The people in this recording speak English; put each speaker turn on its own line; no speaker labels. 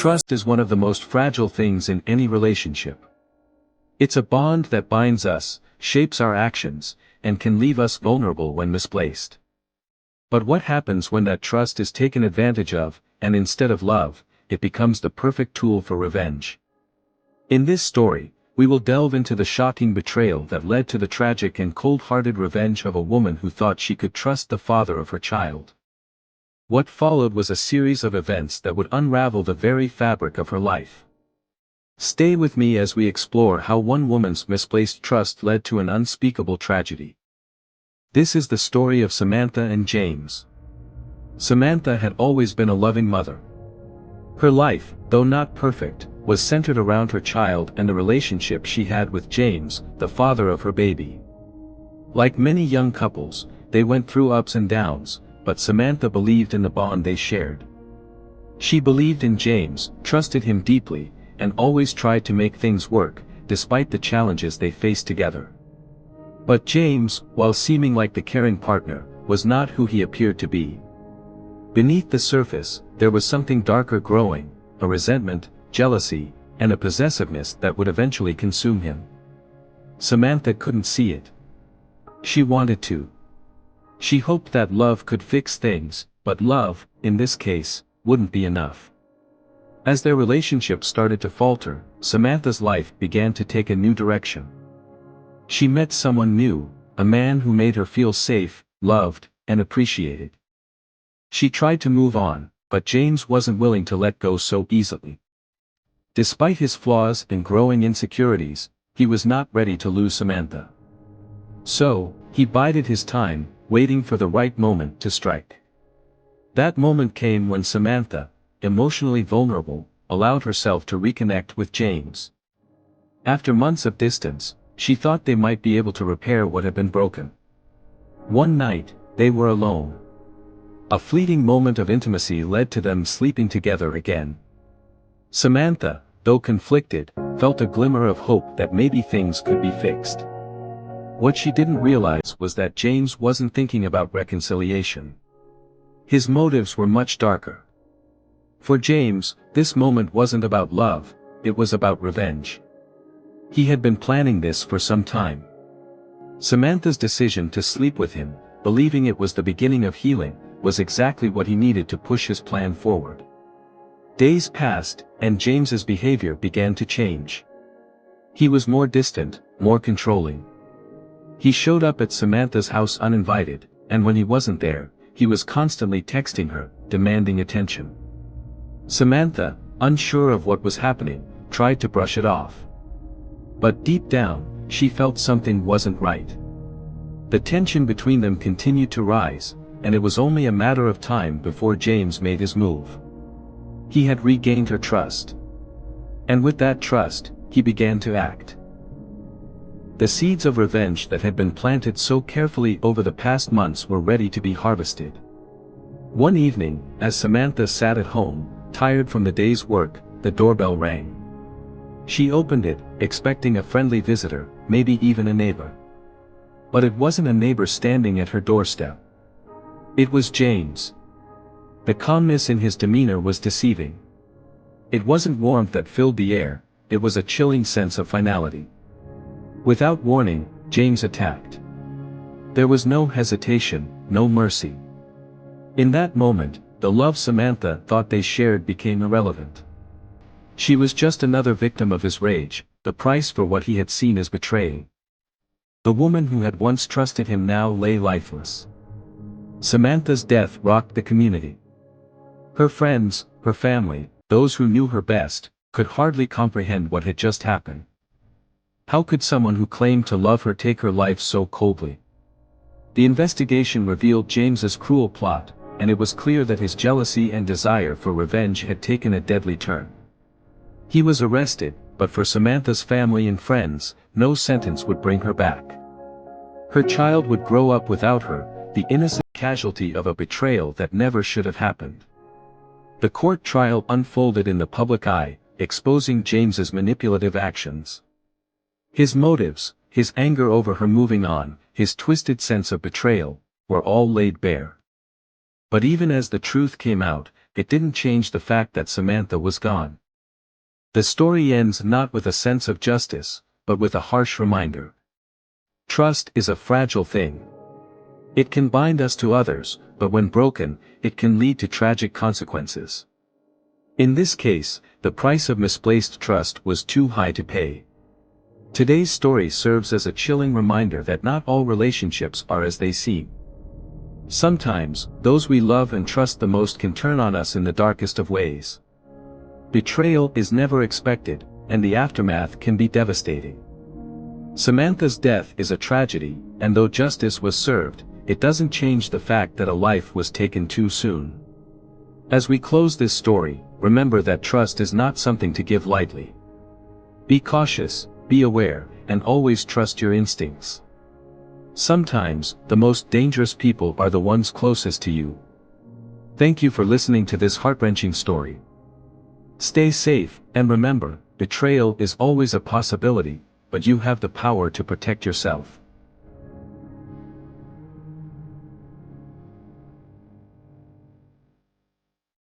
Trust is one of the most fragile things in any relationship. It's a bond that binds us, shapes our actions, and can leave us vulnerable when misplaced. But what happens when that trust is taken advantage of, and instead of love, it becomes the perfect tool for revenge? In this story, we will delve into the shocking betrayal that led to the tragic and cold-hearted revenge of a woman who thought she could trust the father of her child. What followed was a series of events that would unravel the very fabric of her life. Stay with me as we explore how one woman's misplaced trust led to an unspeakable tragedy. This is the story of Samantha and James. Samantha had always been a loving mother. Her life, though not perfect, was centered around her child and the relationship she had with James, the father of her baby. Like many young couples, they went through ups and downs, but Samantha believed in the bond they shared. She believed in James, trusted him deeply, and always tried to make things work, despite the challenges they faced together. But James, while seeming like the caring partner, was not who he appeared to be. Beneath the surface, there was something darker growing, a resentment, jealousy, and a possessiveness that would eventually consume him. Samantha couldn't see it. She wanted to. She hoped that love could fix things, but love, in this case, wouldn't be enough. As their relationship started to falter, Samantha's life began to take a new direction. She met someone new, a man who made her feel safe, loved, and appreciated. She tried to move on, but James wasn't willing to let go so easily. Despite his flaws and growing insecurities, he was not ready to lose Samantha. So, he bided his time, waiting for the right moment to strike. That moment came when Samantha, emotionally vulnerable, allowed herself to reconnect with James. After months of distance, she thought they might be able to repair what had been broken. One night, they were alone. A fleeting moment of intimacy led to them sleeping together again. Samantha, though conflicted, felt a glimmer of hope that maybe things could be fixed. What she didn't realize was that James wasn't thinking about reconciliation. His motives were much darker. For James, this moment wasn't about love, it was about revenge. He had been planning this for some time. Samantha's decision to sleep with him, believing it was the beginning of healing, was exactly what he needed to push his plan forward. Days passed, and James's behavior began to change. He was more distant, more controlling. He showed up at Samantha's house uninvited, and when he wasn't there, he was constantly texting her, demanding attention. Samantha, unsure of what was happening, tried to brush it off. But deep down, she felt something wasn't right. The tension between them continued to rise, and it was only a matter of time before James made his move. He had regained her trust. And with that trust, he began to act. The seeds of revenge that had been planted so carefully over the past months were ready to be harvested. One evening, as Samantha sat at home, tired from the day's work, the doorbell rang. She opened it, expecting a friendly visitor, maybe even a neighbor. But it wasn't a neighbor standing at her doorstep. It was James. The calmness in his demeanor was deceiving. It wasn't warmth that filled the air, it was a chilling sense of finality. Without warning, James attacked. There was no hesitation, no mercy. In that moment, the love Samantha thought they shared became irrelevant. She was just another victim of his rage, the price for what he had seen as betrayal. The woman who had once trusted him now lay lifeless. Samantha's death rocked the community. Her friends, her family, those who knew her best, could hardly comprehend what had just happened. How could someone who claimed to love her take her life so coldly? The investigation revealed James's cruel plot, and it was clear that his jealousy and desire for revenge had taken a deadly turn. He was arrested, but for Samantha's family and friends, no sentence would bring her back. Her child would grow up without her, the innocent casualty of a betrayal that never should have happened. The court trial unfolded in the public eye, exposing James's manipulative actions. His motives, his anger over her moving on, his twisted sense of betrayal, were all laid bare. But even as the truth came out, it didn't change the fact that Samantha was gone. The story ends not with a sense of justice, but with a harsh reminder. Trust is a fragile thing. It can bind us to others, but when broken, it can lead to tragic consequences. In this case, the price of misplaced trust was too high to pay. Today's story serves as a chilling reminder that not all relationships are as they seem. Sometimes, those we love and trust the most can turn on us in the darkest of ways. Betrayal is never expected, and the aftermath can be devastating. Samantha's death is a tragedy, and though justice was served, it doesn't change the fact that a life was taken too soon. As we close this story, remember that trust is not something to give lightly. Be cautious, be aware, and always trust your instincts. Sometimes, the most dangerous people are the ones closest to you. Thank you for listening to this heart-wrenching story. Stay safe, and remember, betrayal is always a possibility, but you have the power to protect yourself.